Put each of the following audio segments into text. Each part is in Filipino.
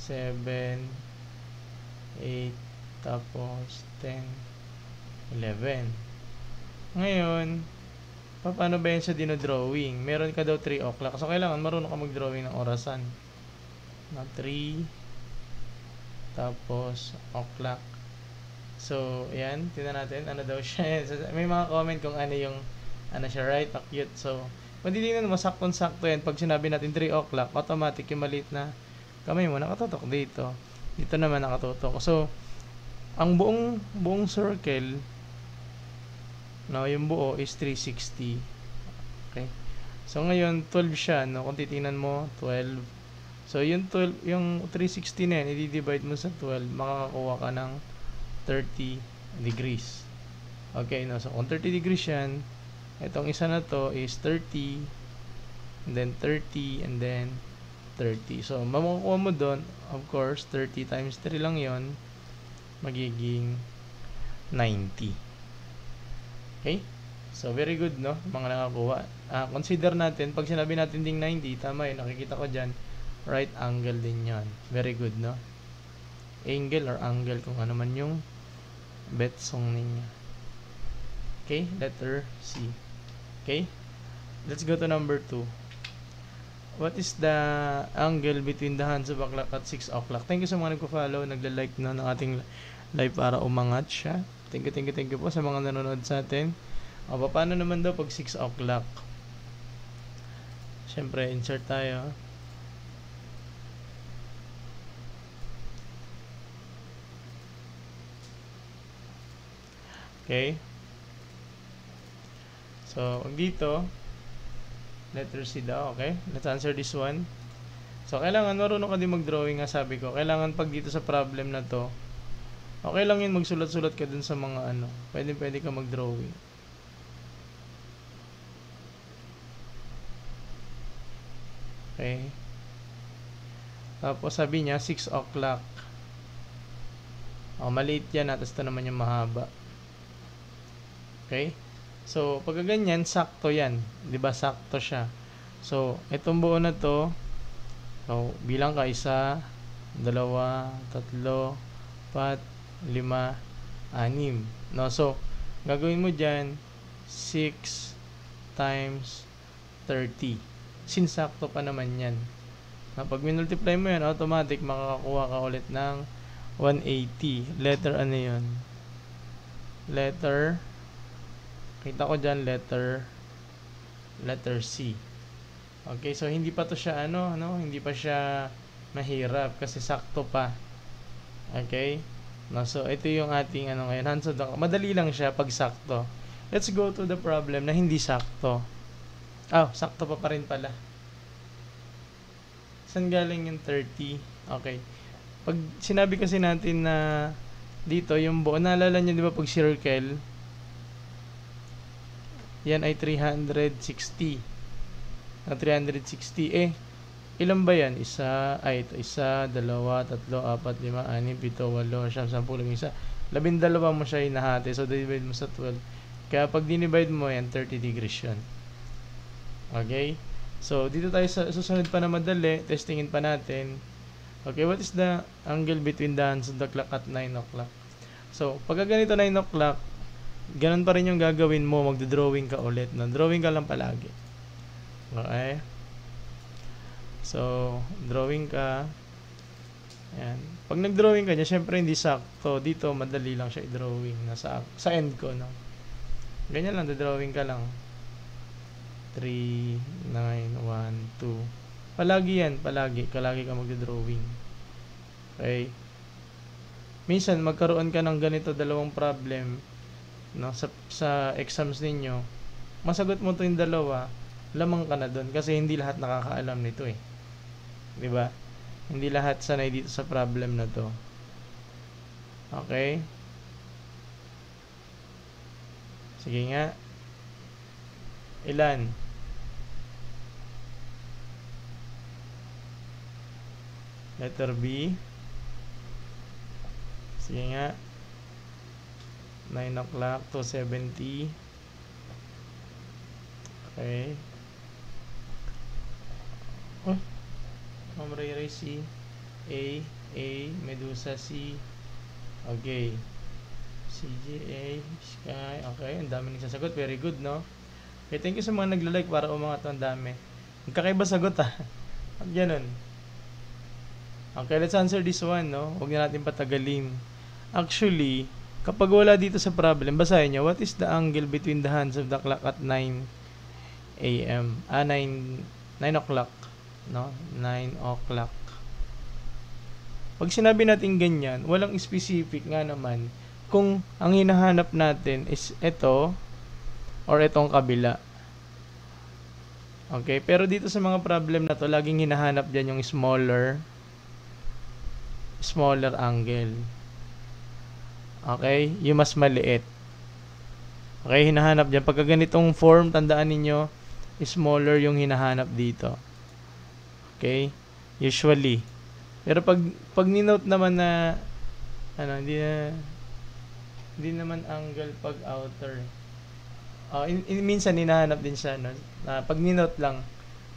7, 8, tapos 10, 11. Ngayon, paano ba yan sa dinodrawing? Meron ka daw 3 o'clock. So, kailangan marunong ka mag-drawing ng orasan. Na 3, tapos o'clock. So, yan. Tingnan natin. Ano daw siya. May mga comment kung ano yung siya, right? Cute. So, kung titignan mo, saktong-sakto yan. Pag sinabi natin 3 o'clock, automatic yung maliit na kamay mo nakatutok dito. Dito naman nakatutok. So, ang buong circle, no, yung buo is 360. Okay? So, ngayon, 12 siya, no? Kung titingnan mo, 12. So, yung 12, yung 360 na yan, i-divide mo sa 12, makakakuha ka ng 30 degrees. Okay, no? So, kung 30 degrees yan, itong isa na to is 30, and then 30, and then 30. So, makukuha mo doon, of course, 30 times 3 lang yon, magiging 90. Okay? So, very good, no? Mga nakakuha. Consider natin, pag sinabi natin ding 90, tama yun, nakikita ko dyan, right angle din yan. Very good, no? Angle or angle, kung ano man yung bet song ninyo. Okay? Letter C. Okay? Let's go to number 2. What is the angle between the hands of a clock at 6 o'clock? Thank you sa mga nagpo-follow, nagla-like na ng ating live para umangat siya. Thank you po sa mga nanonood sa atin. O, paano naman daw pag 6 o'clock? Siyempre, insert tayo. Okay. So, dito, letter C daw, okay? Let's answer this one. So, kailangan marunong ka din mag-drawing nga, sabi ko. Kailangan pag dito sa problem na to, okay lang yun, magsulat-sulat ka dun sa mga pwede ka mag-drawing. Okay. Tapos sabi niya, 6 o'clock. Maliit yan, tapos ito naman yung mahaba. Okay? So, pag ganyan, sakto yan. 'Di ba? Sakto siya. So, itong buo na to, so, bilang ka 1, 2, 3, 4, 5, 6. No? So, gagawin mo dyan, 6 times 30. Sinsakto pa naman yan. Na pag minultiply mo yan, automatic makakakuha ka ulit ng 180. Letter ano yun? Letter, kita ko dyan, letter C. Okay, so hindi pa to siya hindi pa siya mahirap kasi sakto pa. Okay? No, so ito yung ating ngayon. Madali lang siya pag sakto. Let's go to the problem na hindi sakto. Sakto pa rin pala. Saan galing yung 30? Okay. Pag sinabi kasi natin na dito yung buo, naalala nyo 'di ba pag circle, yan ay 360. Na 360 ilan ba yan? 1, 2, 3, 4, 5, 6, 7, 8, 9, 10, 11, 12 mo siya hinahati. So, divide mo sa 12. Kaya pag dinivide mo yan, 30 degrees yun. Okay? So, dito tayo sa susunod pa na madali. Testingin pa natin. Okay, what is the angle between the hands of the clock at 9 o'clock? So, pag ganito 9 o'clock, ganun pa rin yung gagawin mo. Magdodrawing ka ulit. Drawing ka lang palagi. Okay? So, drawing ka. Ayan. Pag nag-drawing ka niya, syempre hindi sakto. Dito, madali lang siya i-drawing. Sa end ko, no? Ganyan lang, drawing ka lang. 3, 9, 1, 2. Palagi yan, palagi ka magdodrawing. Okay? Minsan, magkaroon ka ng ganito, dalawang problem, no? Sa exams ninyo, masagot mo to yung dalawa, lamang ka na doon kasi hindi lahat nakakaalam nito 'di ba? Hindi lahat sanay dito sa problem na to. Okay? Sige nga. Ilan? Letter B. Sige nga. 9 o'clock to 70. Okay. Ma'am Ray C. A, Medusa, C. Okay. CGA, Sky. Okay, ang dami nagsasagot. Very good, no? Okay, thank you sa mga nagla-like para umangat ang dami. Magkakaiba sagot, ah. Pag ganun. Okay, let's answer this one, no? Huwag na natin patagalin. Actually, kapag wala dito sa problem, basahin nyo, what is the angle between the hands of the clock at 9 a.m.? 9 o'clock, no? 9 o'clock. Pag sinabi natin ganyan, walang specific nga naman kung ang hinahanap natin is ito or itong kabila. Okay, pero dito sa mga problem na to, laging hinahanap dyan yung smaller angle. Okay, yung mas maliit. Okay, hinahanap dyan. Pagka ganitong form, tandaan ninyo, smaller yung hinahanap dito. Okay, usually. Pero pag ni-note naman na hindi naman angle pag outer. Minsan hinahanap din siya, no? Pag ni-note lang.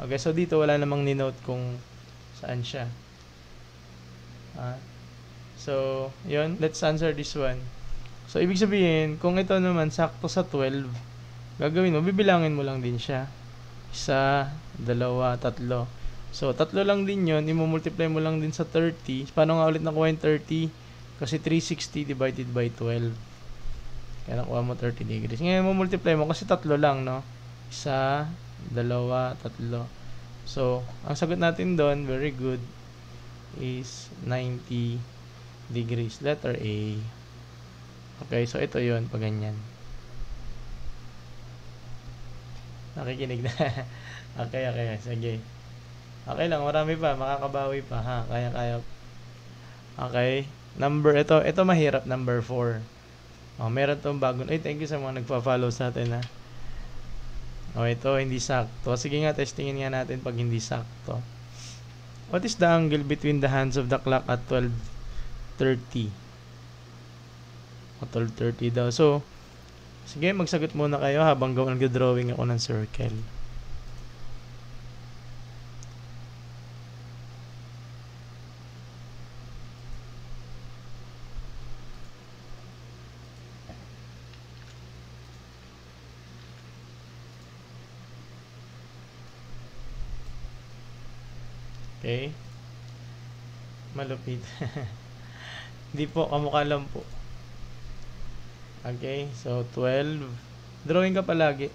Okay, so dito wala namang ni-note kung saan siya. So, yun, let's answer this one. So, ibig sabihin, kung ito naman sakto sa 12, gagawin mo, bibilangin mo lang din siya. 1, 2, 3. So, 3 lang din yun. I-multiply mo lang din sa 30. Paano nga ulit nakuha yung 30? Kasi 360 divided by 12. Kaya nakuha mo 30 degrees. Ngayon, multiply mo kasi 3 lang, no? 1, 2, 3. So, ang sagot natin doon, very good, is 90 degrees. Letter A. Okay, so ito yun, pag ganyan. Nakikinig na. Okay, sige. Okay lang, marami pa, makakabawi pa, ha? Kaya. Okay, ito mahirap, number 4. Meron tong bago. Thank you sa mga nagpa-follow sa atin, ha? Ito, hindi sakto. Sige nga, testingin nga natin pag hindi sakto. What is the angle between the hands of the clock at 12:30? 12:30 daw. So, sige, magsagot muna kayo habang nag-drawing ako ng circle. Okay. Malupit. Hindi po, kamukha lang po. Okay, so 12. Drawing ka palagi.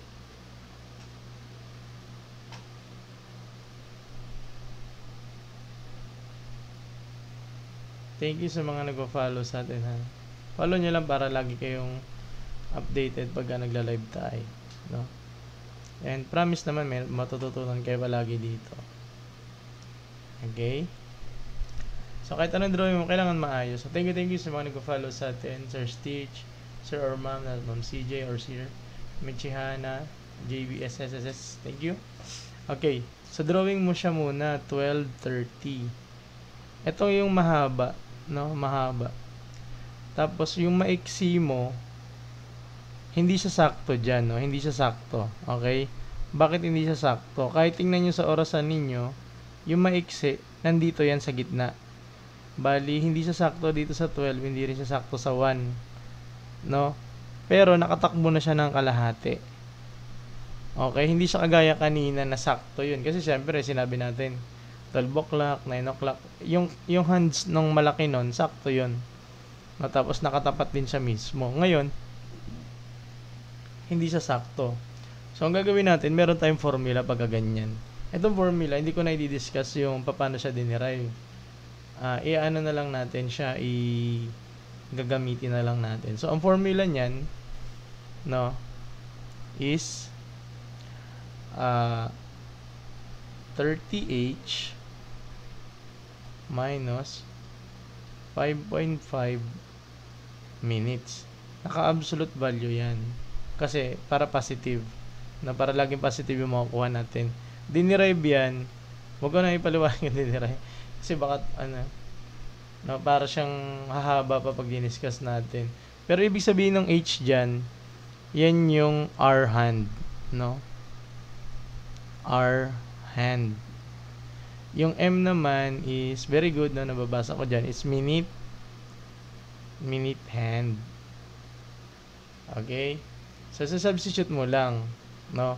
Thank you sa mga nagpa-follow sa atin, ha. Follow nyo lang para lagi kayong updated pagka nagla-live tayo, no? And promise naman may matututunan kayo palagi dito. Okay? So, kahit anong drawing mo, kailangan maayos. So, thank you sa mga nag-follow sa atin. Sir Stitch, Sir or Ma'am CJ or Sir Michihana, JBSSSS. Thank you. Okay. So, drawing mo siya muna, 12:30. Ito yung mahaba, no? Mahaba. Tapos, yung maiksi mo, hindi siya sakto dyan, no? Hindi siya sakto. Okay? Bakit hindi siya sakto? Kahit tingnan nyo sa orasan ninyo, yung maiksi, nandito yan sa gitna. Bali, hindi siya sakto dito sa 12, hindi rin siya sakto sa 1. No? Pero, nakatakbo na siya ng kalahati. Okay? Hindi siya kagaya kanina na sakto yun. Kasi, syempre, sinabi natin, 12 o'clock, 9 o'clock. Yung hands nung malaki nun, sakto yun. No? Tapos, nakatapat din siya mismo. Ngayon, hindi siya sakto. So, ang gagawin natin, meron tayong formula pagka ganyan. Itong formula, hindi ko na i-discuss yung paano siya dinerive. I-ano na lang natin siya, gagamitin na lang natin. So, ang formula niyan, no, is 30H minus 5.5 minutes. Naka-absolute value yan. Kasi, para positive. Para laging positive yung makukuha natin. Dinerive yan, huwag ko na ipaliwanag yung dinerive. Kasi baka, para siyang hahaba pa pag diniscuss natin. Pero ibig sabihin ng H dyan, yan yung R hand, no? R hand. Yung M naman is very good, no? Nababasa ko dyan. It's minute hand. Okay? So, substitute mo lang. No?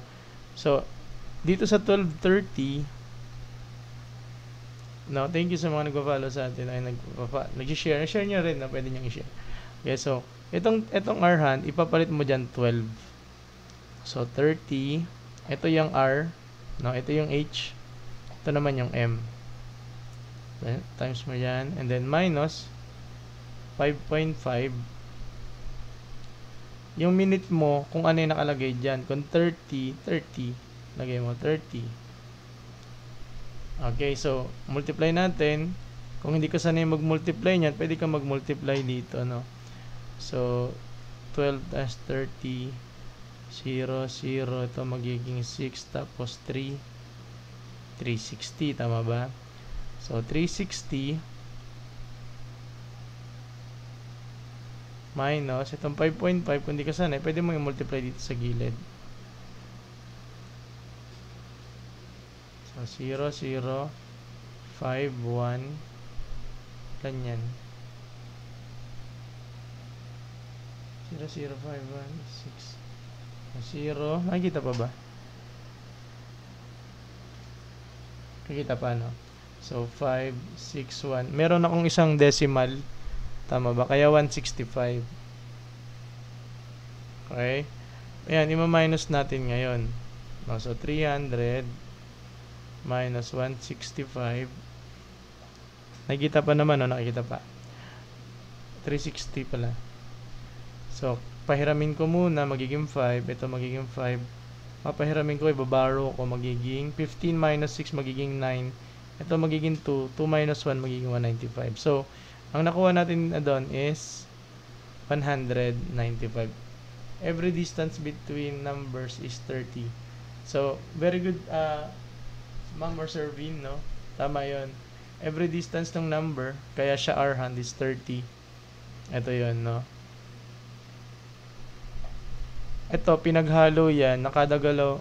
So, dito sa 12:30, no? Thank you sa mga nagpa-follow sa atin. Ay, nag-share. Share nyo rin, na pwede nyo i-share. Okay, so, itong R hand, ipapalit mo dyan 12. So, 30. Ito yung R. No? Ito yung H. Ito naman yung M. Okay, times mo yan. And then, minus 5.5. Yung minute mo, kung ano yung nakalagay dyan. Kung 30, lagay mo 30. Okay, so, multiply natin. Kung hindi ka sanay mag-multiply niyan, pwede ka mag-multiply dito, no? So, 12 as 30, 0, 0, ito magiging 6, tapos 3, 360, tama ba? So, 360 minus, itong 5.5, kung hindi ka sanay, pwede mo i-multiply dito sa gilid. So, 0, 0, 5, 1, ganyan. 0, 0, 5, 1, 6, 0. Nakikita pa ba? Nakikita pa, no? So, 5, 6, 1. Meron akong isang decimal. Tama ba? Kaya 165. Okay? Ayan, ima-minus natin ngayon. No, so, 300 minus 165. Nakikita pa naman, no? Nakikita pa. 360 pala. So, pahiramin ko muna, magiging 5. Ito magiging 5. Papahiramin ko, ibabarrow ko, magiging 15 minus 6, magiging 9. Ito magiging 2. 2 minus 1, magiging 195. So, ang nakuha natin doon is 195. Every distance between numbers is 30. So, very good, ma'am or Sir Vin, no? Tama yun. Every distance ng number, kaya siya R hand is 30. Ito yun, no? Ito, pinaghalo yan, nakadagalaw.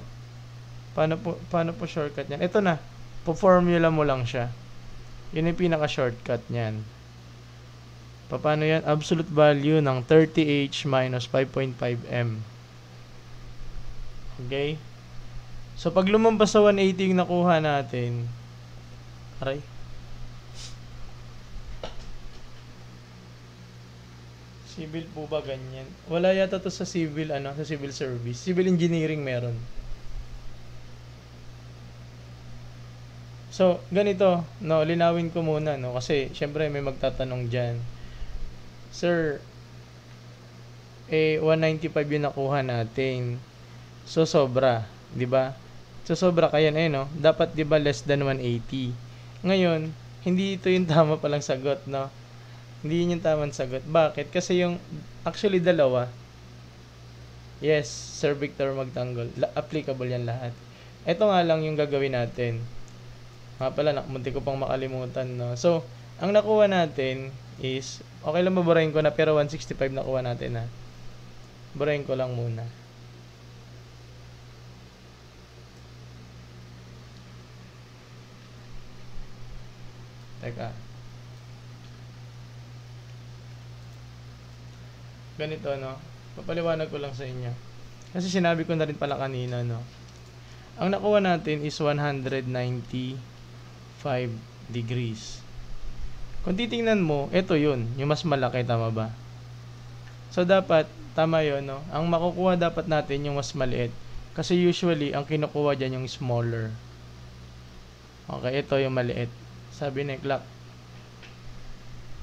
Paano po shortcut yan? Ito na, po-formula mo lang siya. Yun yung pinaka-shortcut niyan. Paano yan? Absolute value ng 30H minus 5.5M. Okay? So, pag lumampas sa 180 yung nakuha natin, aray. Civil po ba ganyan? Wala yata to sa civil, sa civil service. Civil engineering meron. So, ganito, no, linawin ko muna, no, kasi syempre may magtatanong dyan. Sir, 195 yung nakuha natin. So, sobra, di ba? So, sobra kaya no? Dapat, di ba, less than 180. Ngayon, hindi ito yung tama palang sagot, no? Hindi yun yung tamang sagot. Bakit? Kasi yung, actually, dalawa. Yes, Sir Victor Magtanggol. Applicable yan lahat. Ito nga lang yung gagawin natin. Nga pala, munti ko pang makalimutan, no? So, ang nakuha natin is, okay lang baburahin ko na, pero 165 nakuha natin, ha? Burahin ko lang muna. Teka. Ganito, no? Papaliwanag ko lang sa inyo. Kasi sinabi ko na rin pala kanina, no? Ang nakuha natin is 195 degrees. Kung titingnan mo, ito yun. Yung mas malaki, tama ba? So, dapat, tama yun, no? Ang makukuha dapat natin yung mas maliit. Kasi usually, ang kinukuha dyan yung smaller. Okay, ito yung maliit. Sabi ni Clark.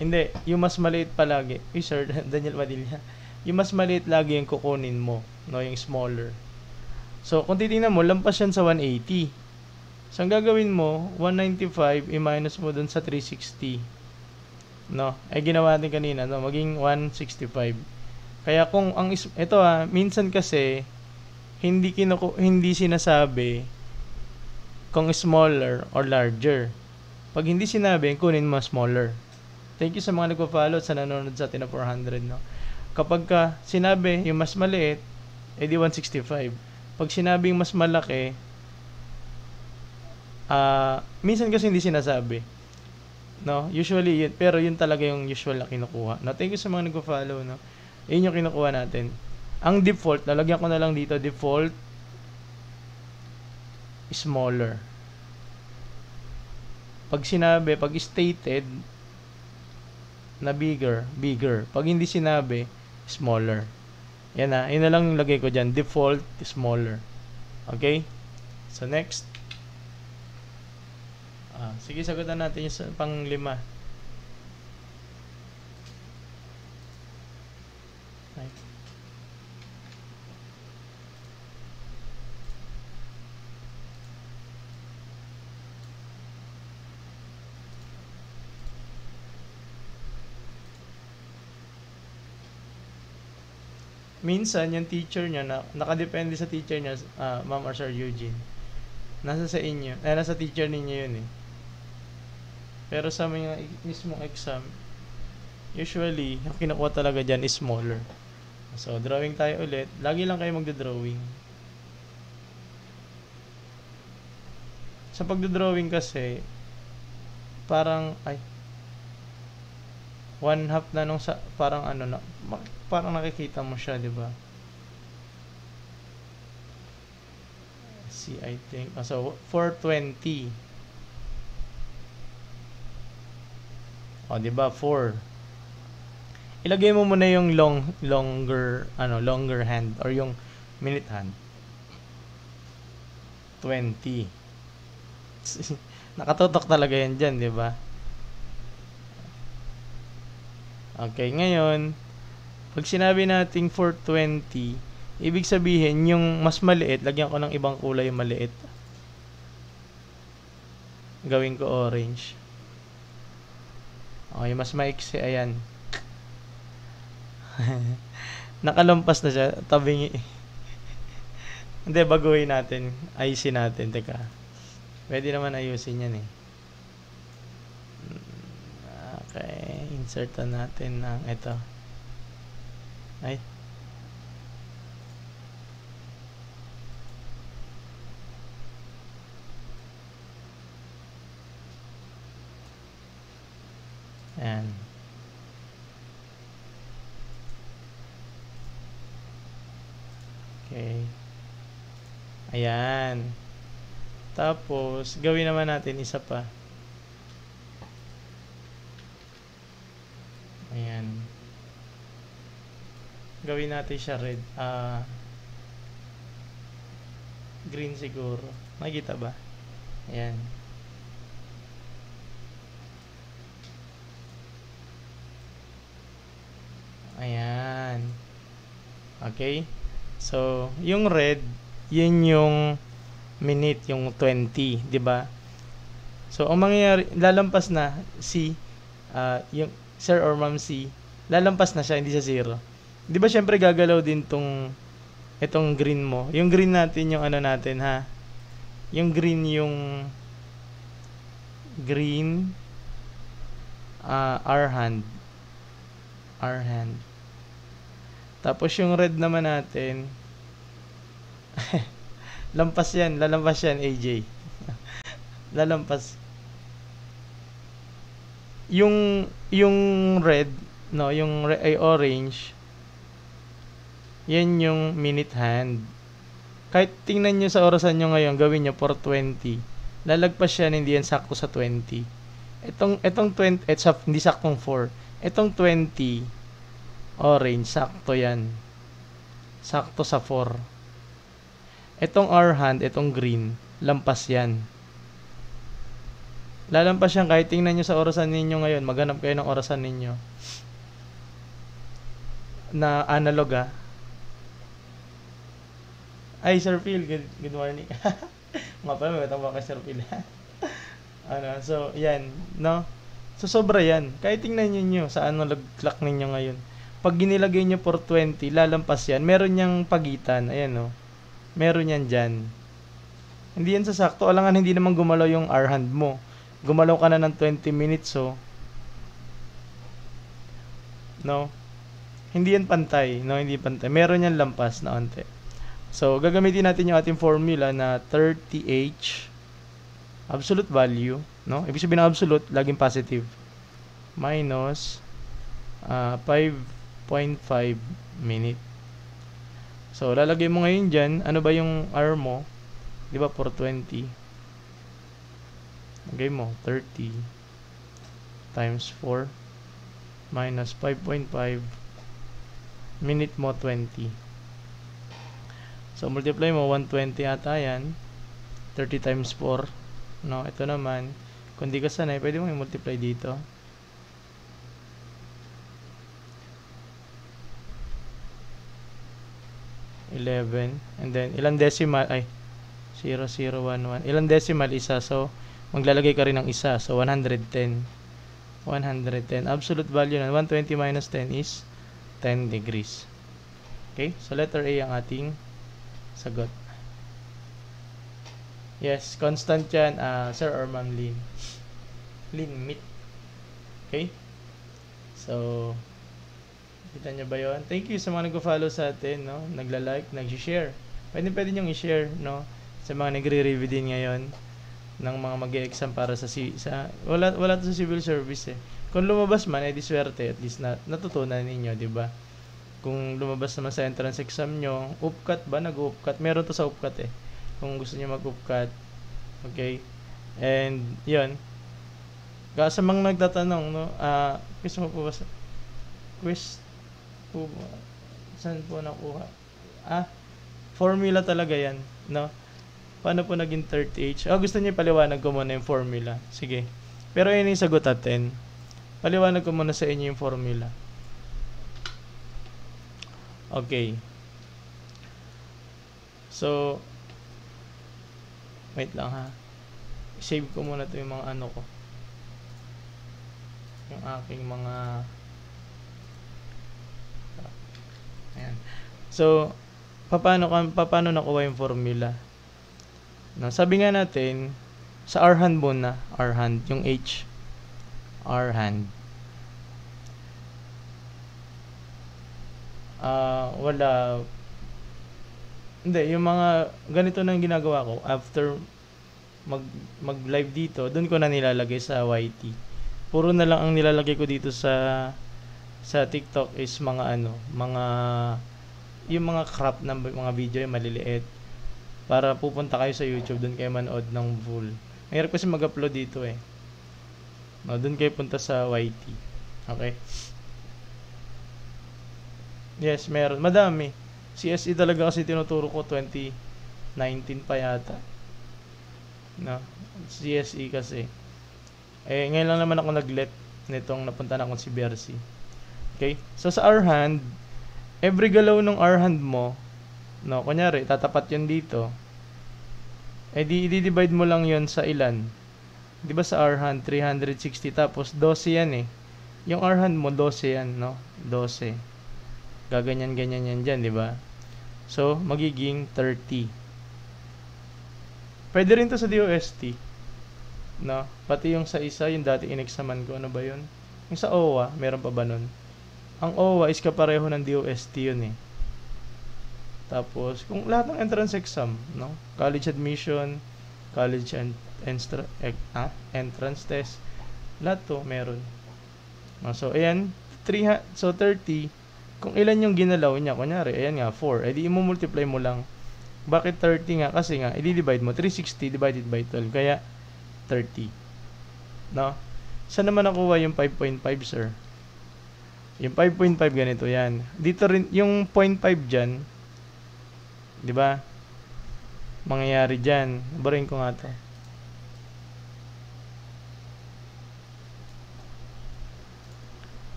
Hindi, yung mas maliit palagi. Sir, Daniel Padilla. Yung mas maliit lagi yung kukunin mo, no? Yung smaller. So, kung titingnan mo, lampas yan sa 180. So, ang gagawin mo, 195, i-minus mo dun sa 360. No? Ay, ginawa natin kanina, no? Maging 165. Kaya kung, ito minsan kasi, hindi sinasabi kung smaller or larger. Pag hindi sinabi, kunin mo smaller. Thank you sa mga nagpa-follow at sa nanonood sa atin na 400, no? Kapag ka sinabi yung mas maliit, edi 165. Pag sinabing mas malaki, Minsan kasi hindi sinasabi. No? Usually, yun, pero yun talaga yung usual na kinukuha. No? Thank you sa mga nag-follow. No? Yun yung kinukuha natin. Ang default, lalagyan ko na lang dito, default smaller. Pag sinabi, pag stated na bigger, bigger. Pag hindi sinabi, smaller. Yan na, yun na lang yung lagay ko dyan. Default, smaller. Okay? So, next. Sige, sagutan natin yung pang 5. Right. Minsan, yung teacher niya, nakadepende sa teacher niya, Ma'am or Sir Eugene. Nasa sa inyo. Nasa teacher ninyo yun eh. Pero sa mga mismong exam, usually, yung kinukuha talaga dyan is smaller. So, drawing tayo ulit. Lagi lang kayo magdodrawing. Sa pagdodrawing kasi, parang, 1/2 na nung parang ano na, parang nakikita mo siya, di ba? See, I think. So, 420. Di ba? 4. Ilagay mo muna yung longer hand or yung minute hand. 20. Nakatutok talaga yan dyan, di ba? Okay, ngayon, pag sinabi nating 420, ibig sabihin, yung mas maliit, lagyan ko ng ibang kulay yung maliit. Gawin ko orange. Okay, mas maiksi, ayan. Nakalampas na siya, tabingi. Hindi, baguhin natin. Ayusin natin, teka. Pwede naman ayusin yan eh. Okay, insertan natin ng ito. Ay. Ayan. Okay. Ayan. Tapos, gawin naman natin isa pa. Ayan. Gawin natin siya red. Green siguro. Nakikita ba? Ayan. Ayan. Okay? So, yung red, yun yung minute, yung 20, di ba? So, ang mangyayari, lalampas na si, yung Sir or Ma'am C, lalampas na siya, hindi siya 0. Di ba syempre gagalaw din itong green mo. Yung green natin, yung ano natin, ha? Yung green, our hand. Tapos yung red naman natin, lalampas yan, AJ. Lalampas. Yung red, no, ay orange, yan yung minute hand. Kahit tingnan nyo sa orasan nyo ngayon, gawin nyo 420. Lalagpas yan, hindi yan sakto sa 20. Itong 20, hindi saktong 4. Itong 20, orange, sakto yan. Sakto sa 4. Itong our hand, itong green, lampas yan. Lalampas yan kahit tingnan nyo sa orasan ninyo ngayon. Maghanap kayo ng orasan ninyo na analog Ay, Sir Phil, good morning. Nga pala, may matang kay Sir Phil. So, yan, no? So, sobra yan. Kahit tingnan nyo sa analog clock ninyo ngayon. Pag ginilagay nyo 420, lalampas yan. Meron niyang pagitan. Ayan, no? Meron yan dyan. Hindi yan sasakto. Alangan, hindi naman gumalaw yung R hand mo. Gumalaw ka na ng 20 minutes, so. No? Hindi yan pantay. No, hindi pantay. Meron yan lampas na onte. So, gagamitin natin yung ating formula na 30H absolute value, no? Ibig sabihin ng absolute, laging positive. Minus 5.5 minute. So, lalagay mo ngayon dyan, ano ba yung R mo? Di ba, 420? Lagay mo, 30 times 4 minus 5.5 minute mo, 20. So, multiply mo, 120 ata yan. 30 times 4. No, ito naman, kung di ka sanay, pwede mo i-multiply dito. And then ilang decimal 0011, ilang decimal isa, so maglalagay ka rin ng isa, so 110 absolute value ng 120 minus 10 is 10 degrees. Okay, so letter A ang ating sagot. Yes, constant yan, Sir or Ma'am Lynn Meet. Okay, so kita nyo ba yun? Thank you sa mga nag-follow sa atin, no? Nagla-like, nag-share. Pwede nyong i-share, no? Sa mga nagre-review din ngayon ng mga mag-e-exam para sa wala to sa civil service eh. Kung lumabas man, di swerte, at least natutunan ninyo, di ba? Kung lumabas naman sa entrance exam nyo, UPCAT ba? Nag-UPCAT. Meron to sa UPCAT eh. Kung gusto nyo mag-UPCAT. Okay? And, yun. Sa mga nagtatanong, no? Gusto mo po ba sa quiz? Saan po nakuha? Formula talaga yan, no? Paano po naging 30H? Gusto niyo paliwanag ko muna yung formula. Sige. Pero yun yung sagot natin. Paliwanag ko muna sa inyo yung formula. Okay. So, wait lang ha. Save ko muna ito yung mga ano ko. Yung aking mga ayan. So, paano nakuha yung formula? No, sabi nga natin, sa R-hand muna, R-hand, yung H. R-hand. Wala. Hindi, yung mga, ganito na yung ginagawa ko. After mag-live dito, dun ko na nilalagay sa YT. Puro na lang ang nilalagay ko dito sa TikTok is yung mga crop na mga video yung maliliit para pupunta kayo sa YouTube, doon kayo manood ng full. Mahirap kasi mag-upload dito eh. No, doon kayo punta sa YT. Okay? Yes, meron. Madami. CSE talaga kasi tinuturo ko 2019 pa yata. No, CSE kasi. Ngayon lang naman ako nag-let nitong napunta na akong si BRC. Okay? So, sa R-hand, every galaw ng R-hand mo, no, kunyari, tatapat yun dito, i-divide mo lang yun sa ilan. Di ba sa R-hand, 360, tapos 12 yan eh. Yung R-hand mo, 12 yan, no? 12. Gaganyan-ganyan yan dyan, di ba? So, magiging 30. Pwede rin to sa DOST. No? Pati yung sa isa, yung dati in-examan ko, ano ba yun? Yung sa OWA, meron pa ba nun? Ang OWA is kapareho ng DOST yun eh. Tapos, kung lahat ng entrance exam, no? College admission, college entrance test, lahat to meron. So, ayan, 30, kung ilan yung ginalaw niya, kunyari, ayan nga, 4, edi i-multiply mo lang. Bakit 30 nga? Kasi nga, i-divide mo, 360 divided by 12, kaya 30. No? Saan naman nakuha yung 5.5, sir? Yung 5.5 ganito yan. Dito rin, yung 0.5 dyan, di ba? Mangyayari dyan. Barin ko nga to.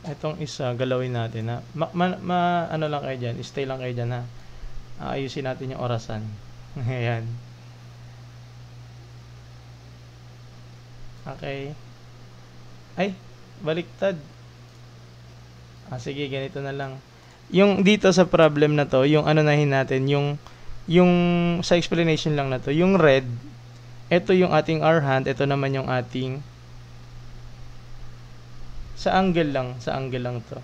Itong isa, galawin natin ha. Ano lang kayo dyan, stay lang kayo dyan ha. Ayusin natin yung orasan. Ayan. Okay. Ay, baliktad. Sige, ganito na lang. Yung dito sa problem na to, yung ano nahin natin, yung sa explanation lang na to, yung red, ito yung ating R-hand, ito naman yung ating sa angle lang to.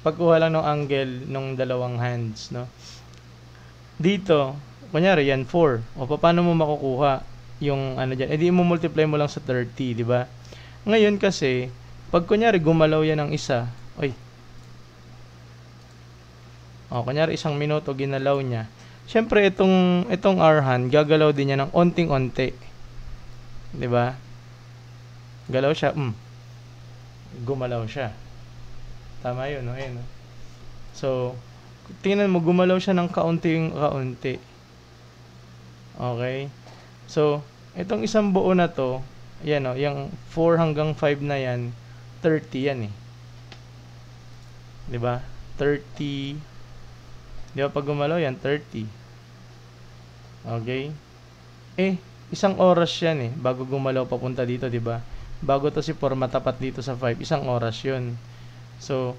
Pagkuha lang ng angle ng dalawang hands, no? Dito, kunyari yan 4. O paano mo makukuha yung ano diyan? Edi mo multiply mo lang sa 30, di ba? Ngayon kasi, pag kunyari gumalaw yan ng isa, oy. O kunyari isang minuto ginalaw niya. Syempre itong Arhan gagalaw din niya ng onting-onti. 'Di ba? Galaw siya, gumalaw siya. Tama 'yun, no? Ayun, no? So, tingnan mo gumalaw siya ng kaunti. Okay? So, itong isang buo na to, yan oh, yung 4 hanggang 5 na yan, 30 yan eh. 'Di ba? 30. 'Di ba pag gumalaw yan, 30. Okay? Isang oras yan eh bago gumalaw papunta dito, 'di ba? Bago to si 4 matapat dito sa 5, isang oras 'yun. So,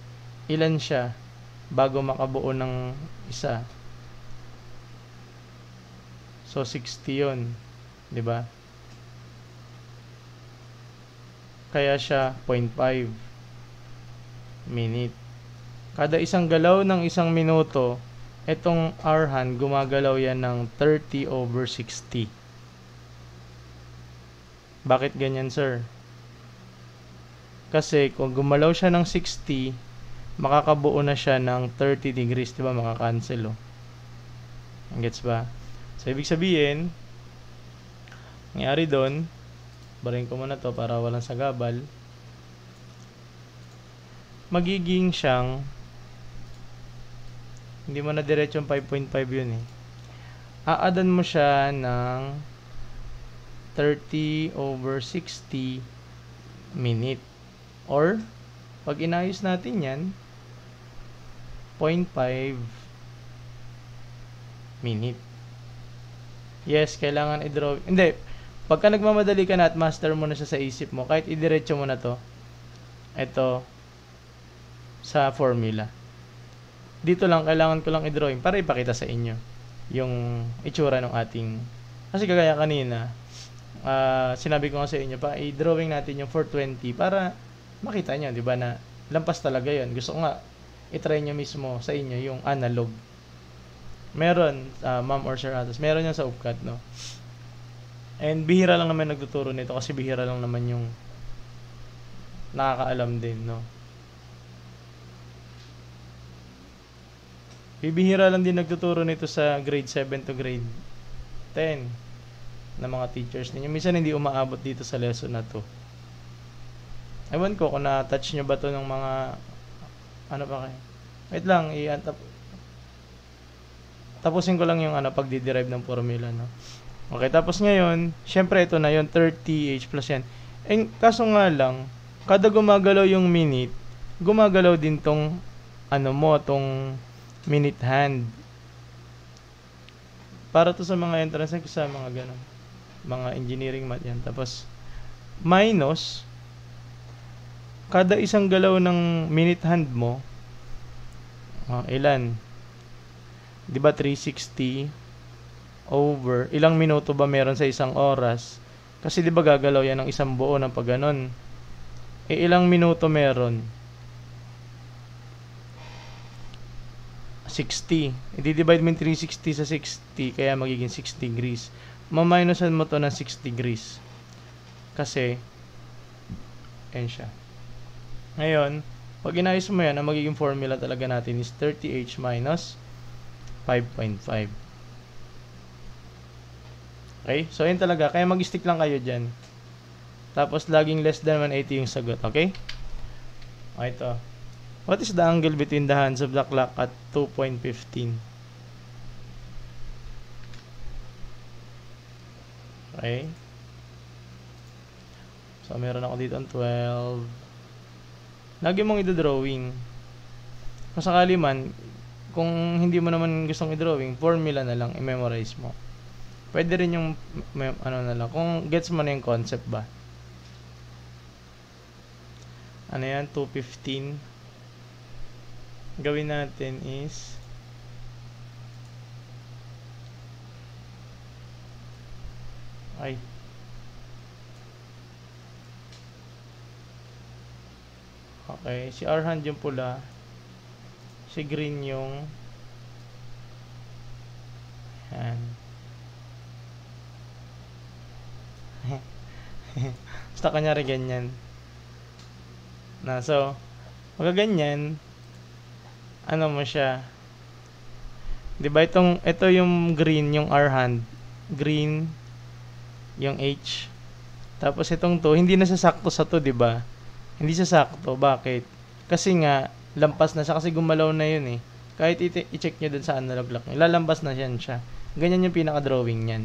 ilan siya bago makabuo ng isa? So, 60 'yun, 'di ba? Kaya siya 0.5 minute. Kada isang galaw ng isang minuto, itong Arhan gumagalaw yan ng 30/60. Bakit ganyan, sir? Kasi kung gumalaw siya ng 60, makakabuo na siya ng 30 degrees, diba? Makakancel, oh. Gets ba? So, ibig sabihin, nangyari doon, barin ko muna to para walang sagabal, magiging siyang, hindi mo na diretsong 5.5 yun eh. Aadan mo siya ng 30/60 minute. Or, pag inayos natin yan, 0.5 minute. Yes, kailangan i-draw. Hindi, pagka nagmamadali ka na at master mo na siya sa isip mo, kahit idiretso mo na to, ito, sa formula. Dito lang, kailangan ko lang i-drawing para ipakita sa inyo yung itsura ng ating, kasi kagaya kanina, sinabi ko nga sa inyo pa, i-drawing natin yung 420 para makita nyo, di ba, na lampas talaga yon. Gusto ko nga i-try nyo mismo sa inyo yung analog. Meron, ma'am or sir Atos, meron yan sa UPCAT, no? And bihira lang naman nagtuturo nito kasi bihira lang naman yung nakakaalam din, no? Bibihira lang din nagtuturo nito sa grade 7 to grade 10 na mga teachers ninyo. Minsan hindi umaabot dito sa lesson na to. Ewan ko kung na-touch nyo ba to ng mga ano pa kayo. Wait lang, tapusin ko lang yung pagdi-derive ng formula, no? Okay, tapos ngayon, syempre ito na yung 30H plus yan. Kaso nga lang, kada gumagalaw yung minute, gumagalaw din tong tong minute hand. Para to sa mga entrance, sa mga ganun, mga engineering math yan. Tapos minus kada isang galaw ng minute hand mo, ilan? 'Di ba 360 over ilang minuto ba meron sa isang oras? Kasi 'di ba gagalaw yan ng isang buo ng pag ganun. Ilang minuto meron? 60. I-divide mo yung 360 sa 60, kaya magiging 6 degrees. Ma-minusan mo to ng 6 degrees. Kasi, ayan siya. Ngayon, pag inayos mo yan, ang magiging formula talaga natin is 30H minus 5.5. Okay? So, yun talaga. Kaya mag-stick lang kayo dyan. Tapos, laging less than 180 yung sagot. Okay? Okay, ito. What is the angle between the hands of the clock at 2.15? Okay. So, meron ako dito ang 12. Lagi mong i-drawing. Kung sakali man, kung hindi mo naman gustong i-drawing, formula na lang, i-memorize mo. Pwede rin yung, na lang, kung gets mo na yung concept ba. Ano yan? 2.15. Gawin natin is okay, si Arhan yung pula, si green yung yan. Basta kanyari ganyan. So, magaganyan, ano mo siya. Diba ito yung green, yung R hand. Green, yung H. Tapos itong to, hindi na sasakto sa to, diba? Hindi sasakto. Bakit? Kasi nga, lampas na siya kasi gumalaw na yun eh. Kahit i-check nyo dun sa analog lock, ilalambas na siya. Ganyan yung pinaka-drawing niyan.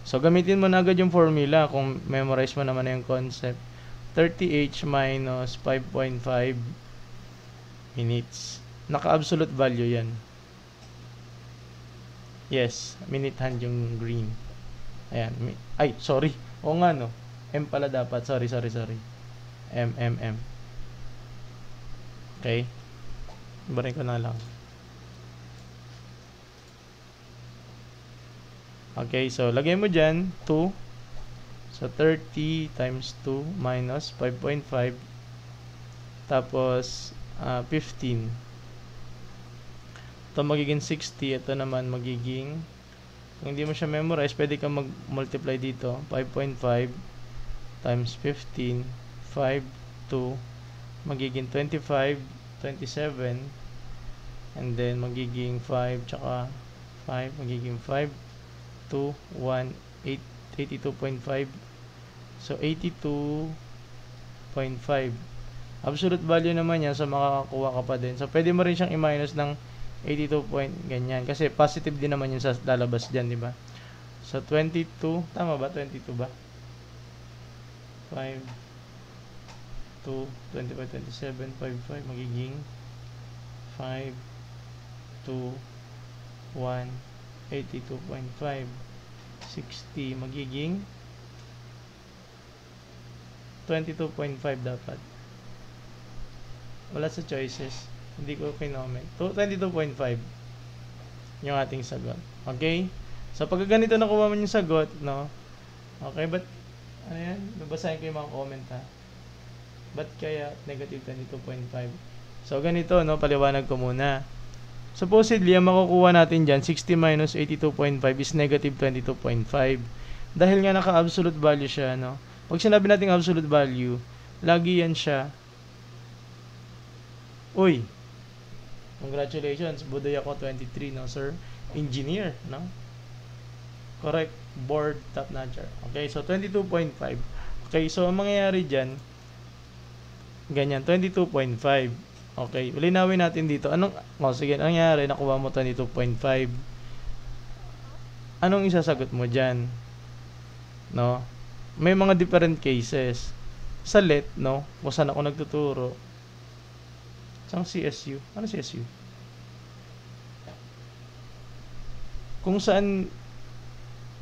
So, gamitin mo na agad yung formula kung memorize mo naman na yung concept. 30H minus 5.5 minutes. Naka-absolute value yan. Yes, minute hand yung green. Ayan. Ay, sorry. O nga no. M pala dapat. Sorry. M. Okay. Ibarin ko na lang. Okay, so lagay mo dyan 2. So 30 times 2 minus 5.5 tapos 15. Ito magiging 60. Ito naman magiging, kung hindi mo siya memorize, pwede kang mag-multiply dito. 5.5 times 15, 5, 2, magiging 25, 27, and then magiging 5, tsaka 5, magiging 5, 2, 1, 82.5. So, 82.5. Absolute value naman yan, so makakakuha ka pa din. So, pwede mo rin siyang i-minus ng 82 point, ganyan. Kasi positive din naman yung sa lalabas dyan, di ba? So, 22, tama ba? 22 ba? 5, 2, 25, 27, 5, 5, magiging 5, 2, 1, 82.5, 60, magiging 22.5 dapat. Wala sa choices. Hindi ko kinoment. 22.5 yung ating sagot. Okay? So, pag ganito nakuha mo yung sagot, no? Okay, but, ano yan? Babasahin ko yung mga comment, ha? Ba't kaya negative 22.5? So, ganito, no? Paliwanag ko muna. Supposedly, ang makukuha natin dyan, 60 minus 82.5 is negative 22.5. Dahil nga naka-absolute value siya, no? Pag sinabi natin absolute value, lagi yan siya. Uy! Congratulations, Budoy ako 23, no, sir? Engineer, no? Correct. Board top notcher. Okay, so 22.5. Okay, so ang mangyayari dyan, ganyan, 22.5. Okay, ulinawin natin dito. Sige, anong nangyari? Nakuha mo 22.5. Anong isasagot mo dyan? No? May mga different cases. Sa LET, no? Kung saan ako nagtuturo. Saan CSU? Ano CSU? Kung saan,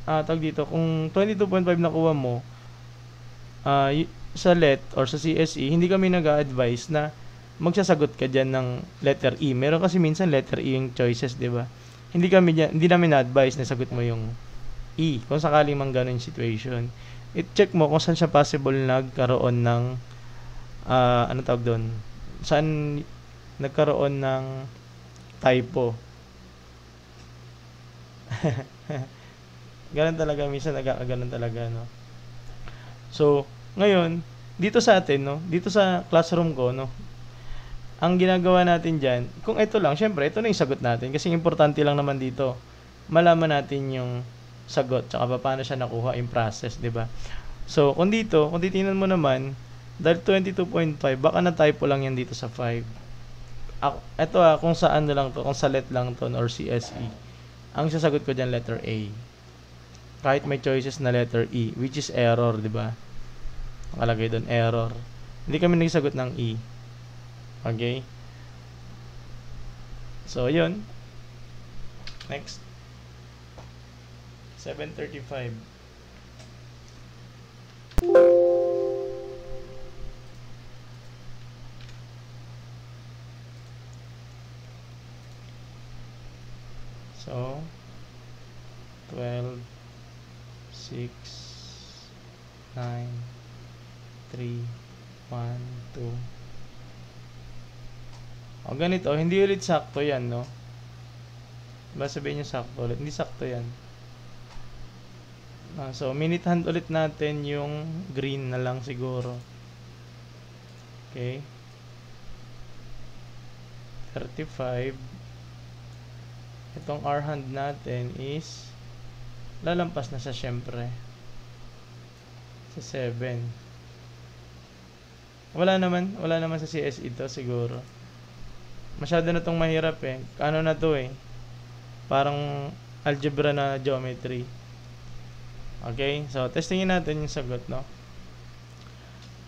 tawag dito, kung 22.5 nakuha mo, sa LET or sa CSE, hindi kami nag-a-advise na magsasagot ka dyan ng letter E. Meron kasi minsan letter E yung choices, di ba? Hindi namin na-advise na sagot mo yung E. Kung sakaling mang ganun yung situation. I-check mo kung saan siya possible nagkaroon ng, ano tawag doon? Saan nagkaroon ng typo. Ganun talaga, minsan nagkakaganon talaga, no? So, ngayon, dito sa atin, no? Dito sa classroom ko, no? Ang ginagawa natin dyan, kung ito lang, syempre, ito na yung sagot natin. Kasi importante lang naman dito, malaman natin yung sagot, tsaka paano siya nakuha, yung process, di ba? So, kung titingnan mo naman, dahil 22.5, baka na-typo lang yan dito sa 5. Ito kung saan na lang to, kung sa LET lang to, or CSE. Ang sasagot ko dyan, letter A. Kahit may choices na letter E, which is error, di ba? Nakalagay doon, error. Hindi kami nagsagot ng E. Okay? So, yun. Next. 7:35. So, 12, 6, 9, 3, 1, 2. O ganito, hindi ulit sakto yan, no? Diba sabihin nyo sakto ulit? Hindi sakto yan. So, minute hand ulit natin yung green na lang siguro. Okay. 35. Itong R hand natin is lalampas na siya syempre. Sa 7. Wala naman sa CS ito siguro. Masyado na tong mahirap eh. Ano na to eh. Parang algebra na geometry. Okay, so testingin natin yung sagot, no?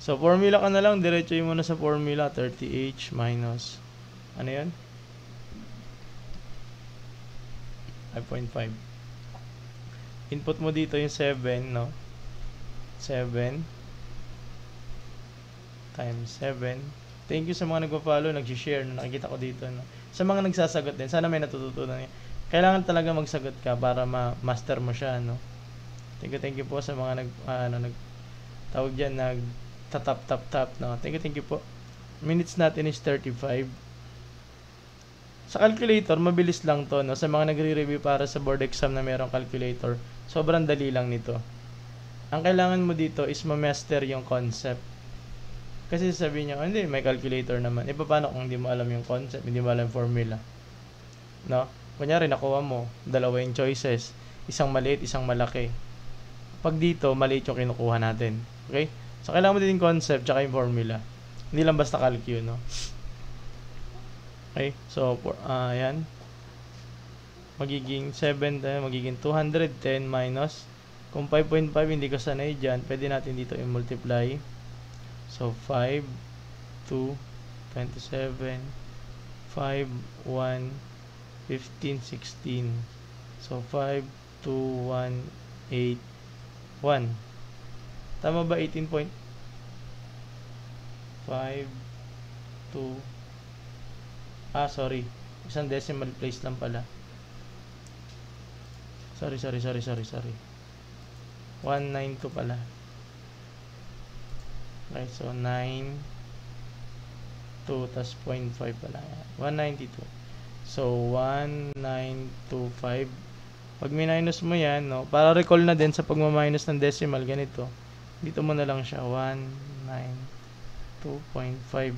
So, formula ka na lang, diretsuhin mo na sa formula, 30H minus, ano yun? 5.5. Input mo dito yung 7, no? 7 times 7. Thank you sa mga nagpa-follow, nag-share, no? Nakikita ko dito, no? Sa mga nagsasagot din, sana may natututunan niya. Kailangan talaga magsagot ka para ma-master mo siya, no? Thank you po sa mga tawag dyan, tap, no? Thank you po. Minutes natin is 35. Sa calculator, mabilis lang to, no? Sa mga nagre-review para sa board exam na mayroong calculator, sobrang dali lang nito. Ang kailangan mo dito is ma-master yung concept. Kasi sasabihin niya, hindi, may calculator naman. Paano kung hindi mo alam yung concept, hindi mo alam yung formula? No? Kunyari, nakuha mo, dalawa yung choices. Isang maliit, isang malaki. Pag dito, maliit yung kinukuha natin. Okay? So, kailangan mo din yung concept tsaka yung formula. Hindi lang basta calcu, no? Okay? So, ayan. Magiging 7, magiging 210 minus. Kung 5.5 hindi ka sanay dyan, pwede natin dito i-multiply. So, 5, 2, 27, 5, 1, 15, 16. So, 5, 2, 1, 8, 1. Tama ba? 18.5, 2, sorry. Isang decimal place lang pala. Sorry. 192 pala. Okay, so 9, 2, tas 0.5 pala. 192. So, 1925. Pag minus mo yan, no, para recall na din sa pagmaminus ng decimal, ganito. Dito mo na lang siya, 192.5.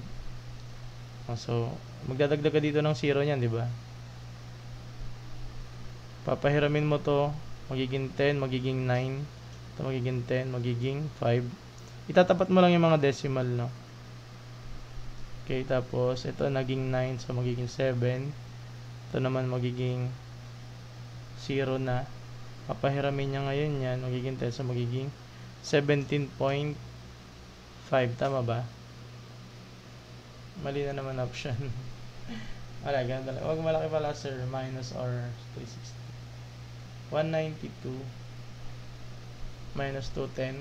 So, magdadagdag ka dito ng 0 niyan, di ba? Papahiramin mo to, magiging 10, magiging 9. Ito magiging 10, magiging 5. Itatapat mo lang yung mga decimal, no? Okay, tapos ito naging 9, so magiging 7. Ito naman magiging 0 na. Papahiramin niya ngayon yan, magiging 10, so magiging 17.5. Tama ba? Mali na naman option. Wala, ganun talaga. Huwag malaki pala, sir. Minus or 360. 192 minus 210.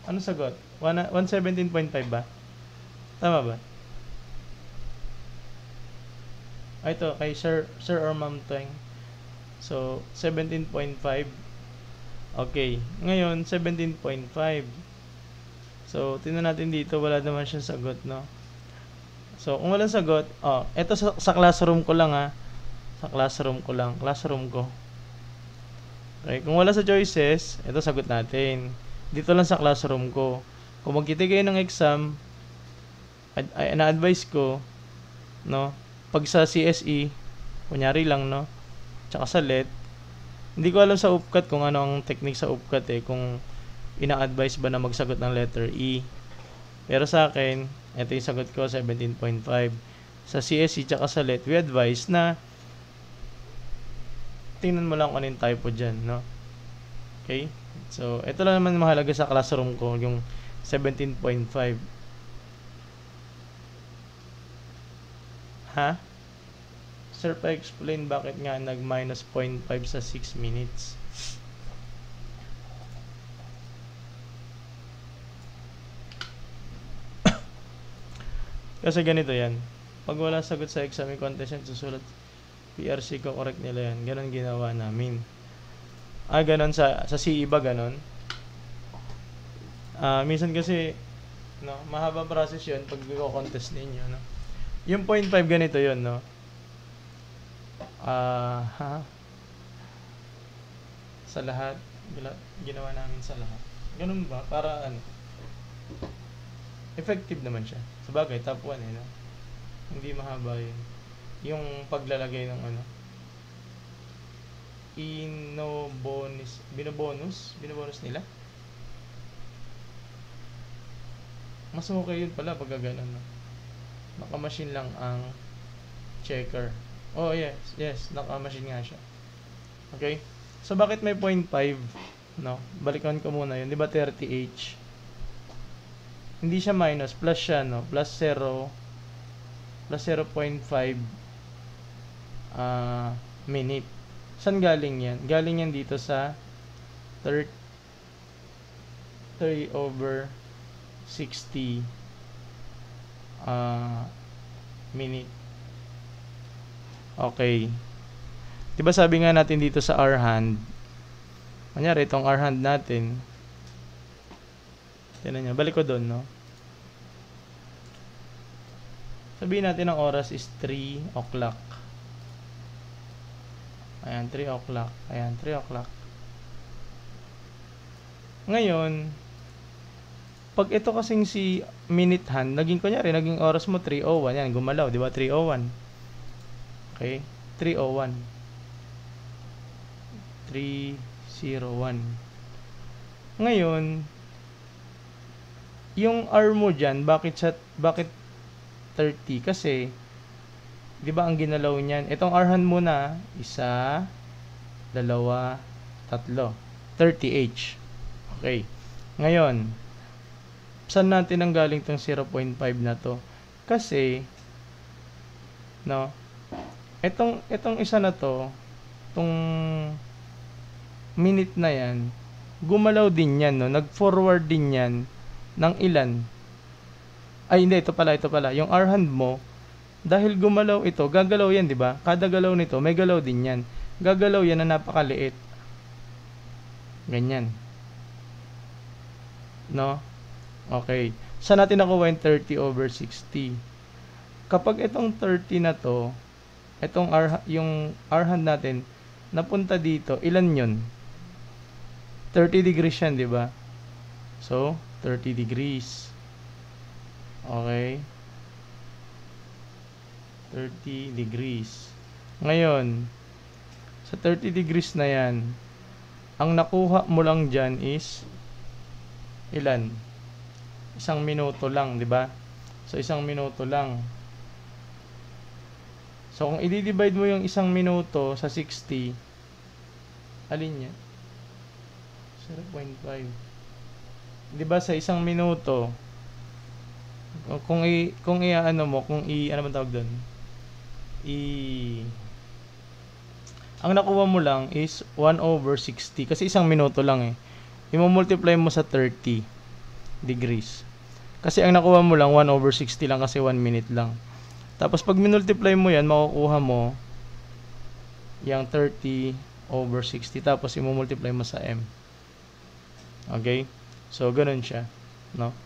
Ano sagot? 117.5 ba? Tama ba? Ito, kay Sir or Ma'am Teng. So, 17.5. Okay. Ngayon, 17.5. So, tingnan natin dito. Wala naman siyang sagot, no? So, kung walang sagot, ito sa classroom ko lang, ha? Sa classroom ko. Okay, kung wala sa choices, ito sagot natin. Dito lang sa classroom ko. Kung magkita kayo ng exam, na-advise ko, no? Pag sa CSE, kunyari lang, no? Tsaka sa LET, hindi ko alam sa UPCAT kung ano ang technique sa UPCAT eh, kung ina-advise ba na magsagot ng letter E. Pero sa akin, ito yung sagot ko, 17.5. Sa CSE tsaka sa LET, we advise na tingnan mo lang kung ano yung typo dyan, no? Okay? So, ito lang naman mahalaga sa classroom ko, yung 17.5. Ha? Sir, pa-explain bakit nga nag-minus 0.5 sa 6 minutes. Kasi ganito yan. Pag wala sagot sa exam contest yan, susulat PRC ko, correct nila yan. Ganon ginawa namin. Ganon sa CE ba ganon? Minsan kasi, no, mahaba process yun pag i-contest ninyo, no? Yung 0.5 ganito yun, no? sa lahat. Ginawa namin sa lahat. Ganun ba? Para ano? Effective naman siya. Sabagay, top 1 eh, no? Hindi mahaba yun. Yung paglalagay ng ano, binobonus nila. Mas okay yun pala pag gano'n, no? Naka-machine lang ang checker. Oh, yes, naka-machine nga siya. Okay? So, bakit may 0.5? No? Balikan ko muna yun. Di ba 30H? Hindi siya minus, plus siya, no? Plus 0, plus 0.5 minute. Saan galing yan? Galing yan dito sa 3 over 60 minute. Okay. Diba sabi nga natin dito sa R hand, kanyari itong R hand natin, tignan nyo, balik ko doon, no? Sabihin natin ang oras is 3 o'clock. Ayan, 3 o'clock. Ayan, 3 o'clock. Ngayon, pag ito kasing si minute hand, naging oras mo 3:01. Yan, gumalaw, di ba? 3:01. Okay? 3:01. 3:01. Ngayon, yung hour mo dyan, bakit 30? Kasi, di ba ang ginalaw niyan? Itong hour hand mo na, 1, 2, 3. 30H. Okay. Ngayon, saan natin ang galing tong 0.5 na to? Kasi, no, itong isa na to, itong minute na yan, gumalaw din yan, no? Nag-forward din yan ng ilan? Ay, hindi, ito pala. Yung hour hand mo, dahil gumalaw ito, gagalaw yan, di ba? Kada galaw nito, may galaw din yan. Gagalaw yan na napakaliit. Ganyan. No? Okay. Saan natin nakuha yung 30 over 60? Kapag itong 30 na to, yung hour hand natin, napunta dito, ilan yun? 30 degrees yan, di ba? So, 30 degrees. Okay. 30 degrees. Ngayon, sa 30 degrees na yan, ang nakuha mo lang dyan is ilan? 1 minuto lang, di ba? So, 1 minuto lang. So, kung i-divide mo yung 1 minuto sa 60, alin yan? 0.5. Di ba sa 1 minuto, kung ano man tawag doon? Ang nakuha mo lang is 1 over 60 kasi 1 minuto lang eh. I-multiply mo sa 30 degrees. Kasi ang nakuha mo lang 1 over 60 lang kasi 1 minute lang. Tapos pag minultiply mo yan, makukuha mo yung 30 over 60 tapos i-multiply mo sa m. Okay? So ganun siya, no?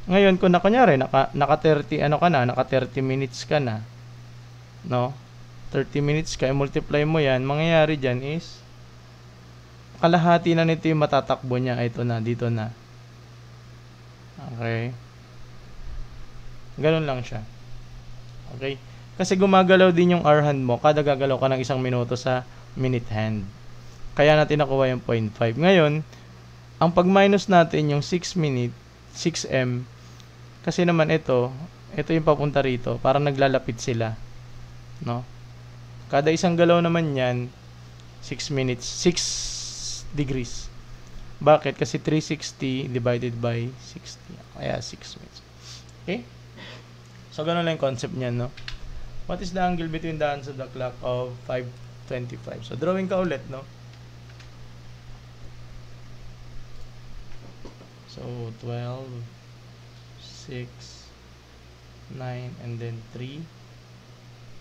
Ngayon kung kunyari naka 30 naka 30 minutes ka na, no? 30 minutes ka, i-multiply mo yan, mangyayari dyan is kalahati na nito yung matatakbo niya. Ito na, dito na. Okay. Ganun lang siya. Okay. Kasi gumagalaw din yung hour hand mo kada gagalaw ka ng 1 minuto sa minute hand. Kaya natin nakuha yung 0.5. Ngayon, ang pag-minus natin yung 6 minute, 6M, kasi naman ito yung papunta rito, parang naglalapit sila. No? Kada 1 galaw naman yan, 6 minutes, 6 degrees. Bakit? Kasi 360 divided by 60. Kaya 6 minutes. Okay? So, ganun lang yung concept niyan, no? What is the angle between the hands of the clock of 5:25? So, drawing ka ulit, no? So, 12, 6, 9, and then 3,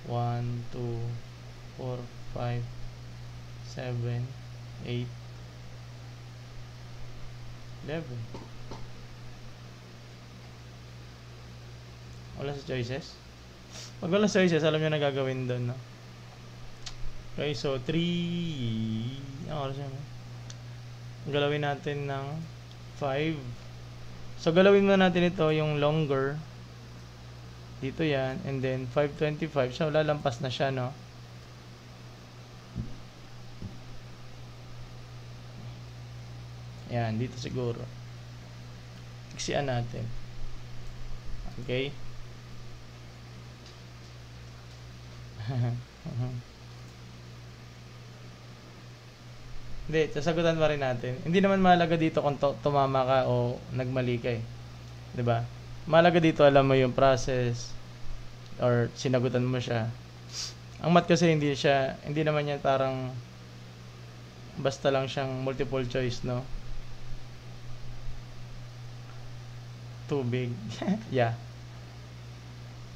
1, 2, 4, 5, 7, 8, 11. Wala sa choices? Pag wala sa choices, alam nyo na gagawin doon, no? Okay, so 3, Yung oras yun. Galawin natin ng 5. So, galawin mo natin ito, yung longer. Dito yan. And then, 5:25. So, lalampas na siya, no? Yan, dito siguro. Iksian natin. Okay? Hindi, sasagutan pa rin natin. Hindi naman mahalaga dito kung tumama ka o nagmali ka eh. 'Di ba? Mahalaga dito alam mo yung process or sinagutan mo siya. Ang math kasi hindi naman yan parang basta lang siyang multiple choice, no? Too big. Yeah.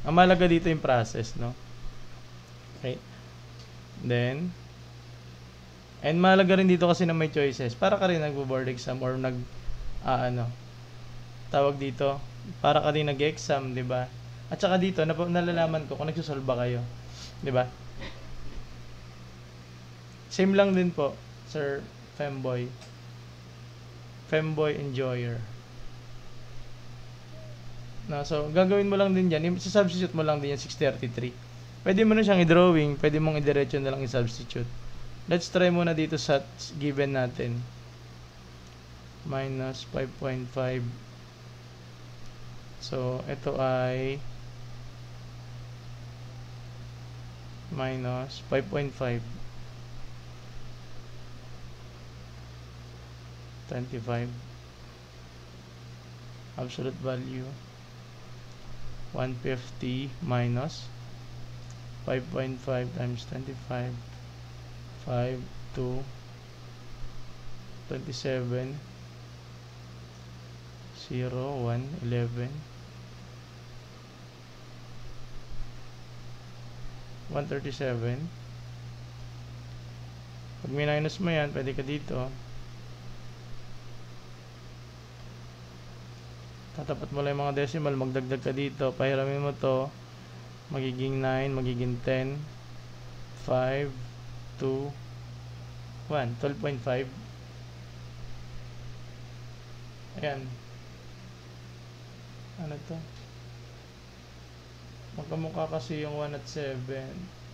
Ang mahalaga dito yung process, no? Okay. Then, and mahalaga rin dito kasi na may choices. Para ka rin nagbo-board exam or tawag dito, para ka rin nag-exam, di ba? At saka dito, nalalaman ko kung nagsusolve ba kayo. Di ba? Same lang din po, Sir Femboy. Femboy Enjoyer. No, so, gagawin mo lang din yan. Substitute mo lang din yan 633. Pwede mo na siyang i-drawing. Pwede mong i-diretso na lang i-substitute. Let's try muna dito sa given natin. Minus 5.5. So, ito ay minus 5.5. 25. Absolute value 150 minus 5.5 times 25 5 to 27 0 1 11 137. Pag minus mo yan, pwede ka dito. Tatapat mo lang yung mga decimal, magdagdag ka dito, pahiramin mo to, magiging 9, magiging 10, 5, 2, 1, 12.5. Ayan. Ano to? Magkamukha kasi yung 1 at 7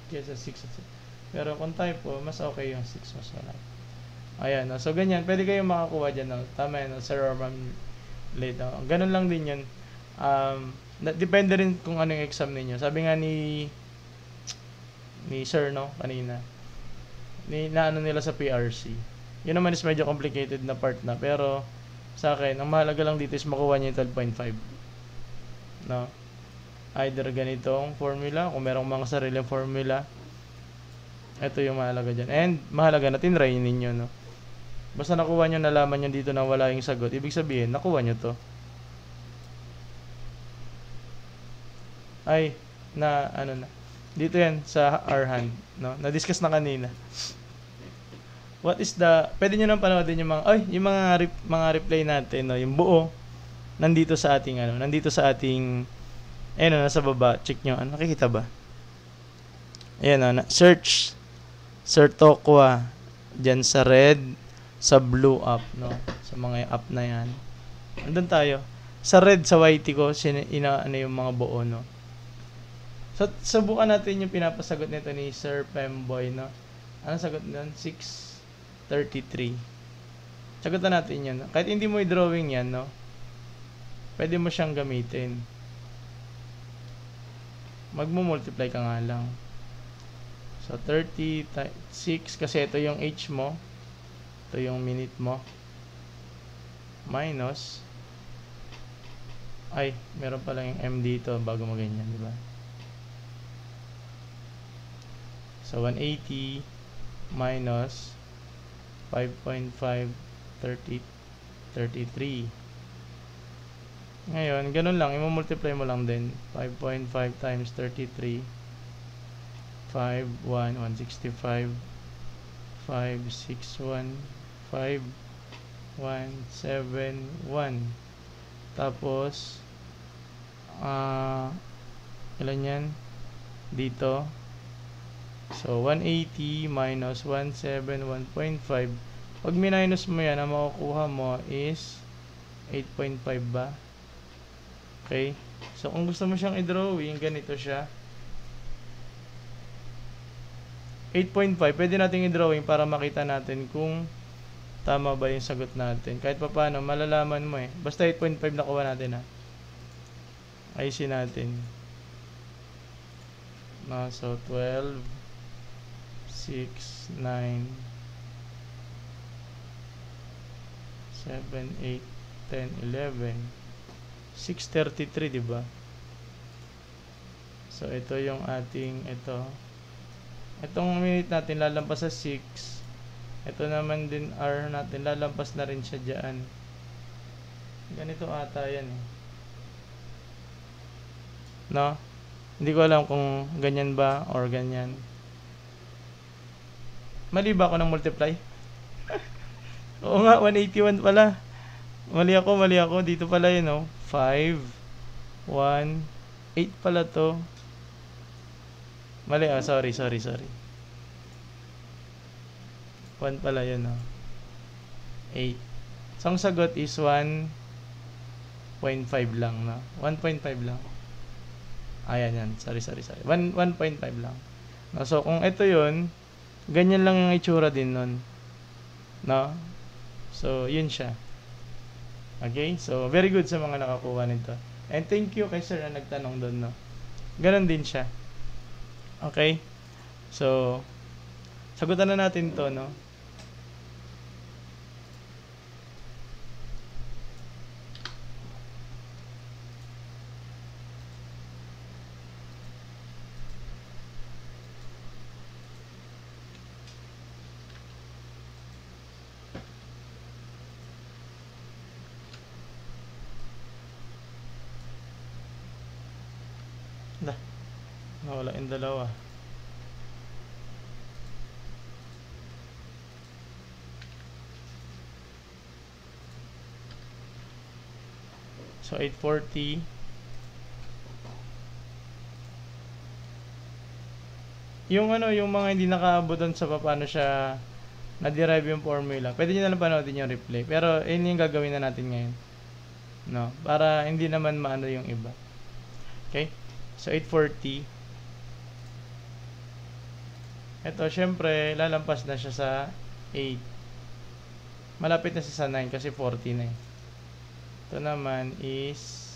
kaysa 6 at 7. Pero kung typo, mas okay yung 6 mas malaki. Ayan, no? So ganyan, pwede kayong makakuha dyan, no? Tama yun, no? Sir or Ma'am Late, no? Ganun lang din yun. Depende rin kung ano yung exam ninyo. Sabi nga ni Sir, no, kanina, na ano nila sa PRC. Yun naman is medyo complicated na part na. Pero sa akin, ang mahalaga lang dito is makuha niyo yung 12.5. No? Either ganitong formula, kung merong mga sariling formula, ito yung mahalaga dyan. And mahalaga na tinry ninyo, no? Basta nakuha nyo, nalaman nyo dito na wala yung sagot, ibig sabihin, nakuha nyo to. Ay, dito yan sa R-hand, no? Na-discuss na kanina. What is pwede nyo nang panoodin yung mga replay natin, no? Yung buo, nandito sa ating, nasa baba, check nyo, nakikita ba? Ayan, search, Sir Tokwa, dyan sa red, sa blue app, no? Sa mga app na yan. Andun tayo. Sa red, sa whitey ko, yung mga buo, no? So, subukan natin yung pinapasagot nito ni Sir Femboy, no? Ano sagot nun? 633. Sagutan natin yan, no? Kahit hindi mo i-drawing yan, no? Pwede mo siyang gamitin. Magmo-multiply ka nga lang. So, 36, kasi ito yung H mo. Ito yung minute mo. Minus. Ay, meron pa lang yung M dito bago maganyan, di ba? So, 180 minus 5.5, 33. Ngayon, ganun lang. I-multiply mo lang din. 5.5 times 33. 5, 1, 165. 5, 6, 1, 5, 1, 7, 1. Tapos, ilan yan? Dito. So, 180 minus 171.5. Pag minus mo yan, ang makukuha mo is 8.5 ba? Okay? So, kung gusto mo siyang i-drawing, ganito siya. 8.5, pwede natin i-drawing para makita natin kung tama ba yung sagot natin. Kahit pa paano, malalaman mo eh. Basta 8.5 nakuha natin ha. Ayusin natin. So, 12, 6, 9, 7, 8, 10, 11, 633, diba? So, ito yung ating, itong minute natin lalampas sa 6. Ito naman din hour natin, lalampas na rin siya dyan. Ganito ata yan eh. No? Hindi ko alam kung ganyan ba or ganyan. Mali ba ako ng multiply? Oo nga, 181 pala. Mali ako. Dito pala yun, no? 5, 1, 8 pala to. Mali, sorry. 1 pala yun, no? 8. So, ang sagot is 1.5 lang, no? 1.5 lang. Ayan yan. Sorry. 1.5 lang. No? So, kung ito yun, ganyan lang yung itsura din nun. No? So, yun siya. Okay? So, very good sa mga nakakuha nito. And thank you kay sir na nagtanong doon, no? Ganon din siya. Okay? So, sagutan na natin to, no? Nawala yung dalawa. So 840. Yung yung mga hindi nakaabot doon sa paano siya na-derive yung formula, pwede nyo na lang panoodin yung replay. Pero yun yung gagawin na natin ngayon. No? Para hindi naman maano yung iba. Okay? So 840. Ito, syempre, lalampas na siya sa 8. Malapit na siya sa 9 kasi 40 na eh. Ito naman is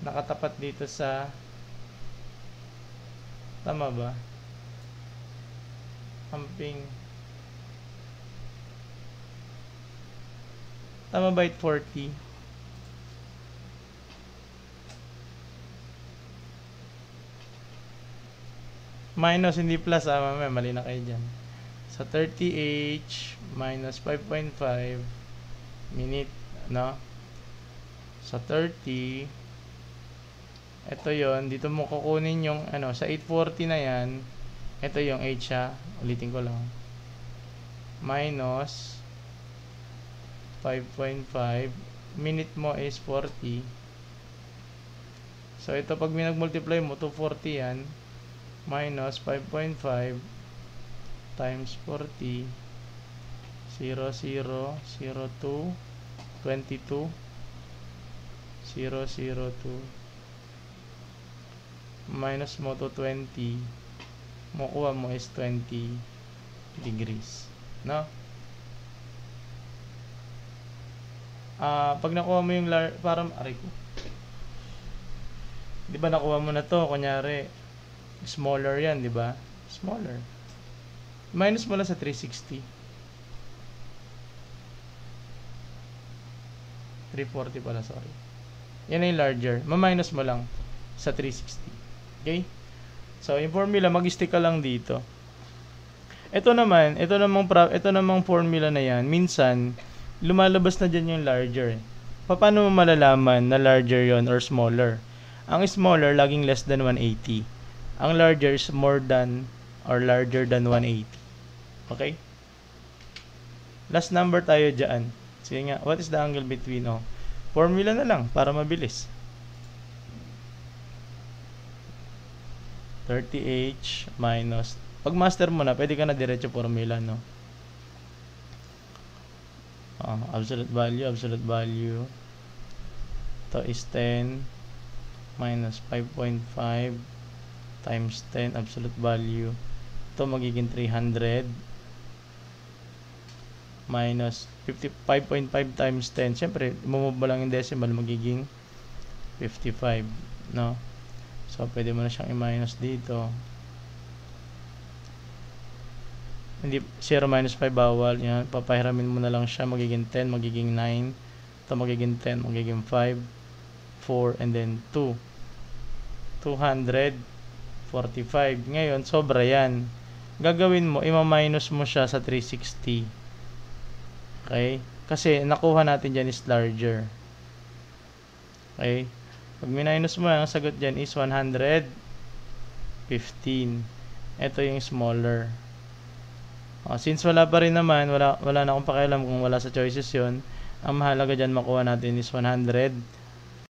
nakatapat dito sa, tama ba? Amping. Tama ba 840? Minus, hindi plus, mamaya mali na kayo dyan. So 30H minus 5.5 minute, no? So 30, ito yon, dito mo kukunin yung sa 840 na yan, ito yung H ha, ulitin ko lang, minus 5.5, minute mo is 40. So ito pag minag-multiply mo, 240 yan, minus 5.5 times 40, 0, 0, 0, 2, 22, 0, 0, 2, minus mo to 20, makuha mo is 20 degrees, no? Pag nakuha mo yung parang, aray ko, di ba nakuha mo na to, kunyari smaller yan, di ba? Smaller. Minus mo lang sa 360. 340 pala, sorry. Yan na yung larger. Ma-minus mo lang sa 360. Okay? So, yung formula, mag-stick ka lang dito. Ito namang formula na yan, minsan, lumalabas na dyan yung larger. Paano mo malalaman na larger yon or smaller? Ang smaller, laging less than 180. Ang larger is more than or larger than 180. Okay? Last number tayo dyan. Sige nga, what is the angle between? Formula na lang para mabilis. 30H minus Pag master mo na, pwede ka na diretso formula, no? Absolute value. Ito is 10 minus 5.5 times 10 absolute value. Ito magiging 300 minus 55.5 times 10. Siyempre, move mo lang yung decimal, magiging 55, no? So, pwede mo na siyang i-minus dito. Hindi, 0 minus 5 bawal. Yan, papahiramin mo na lang siya. Magiging 10, magiging 9. Ito magiging 10, magiging 5, 4, and then 2. 245. Ngayon, sobra yan. Gagawin mo, ima-minus mo siya sa 360. Okay? Kasi, nakuha natin dyan is larger. Okay? Pag minus mo, ang sagot dyan is 115. Ito yung smaller. Since wala pa rin naman, wala na akong pakialam kung wala sa choices yon. Ang mahalaga dyan makuha natin is 115.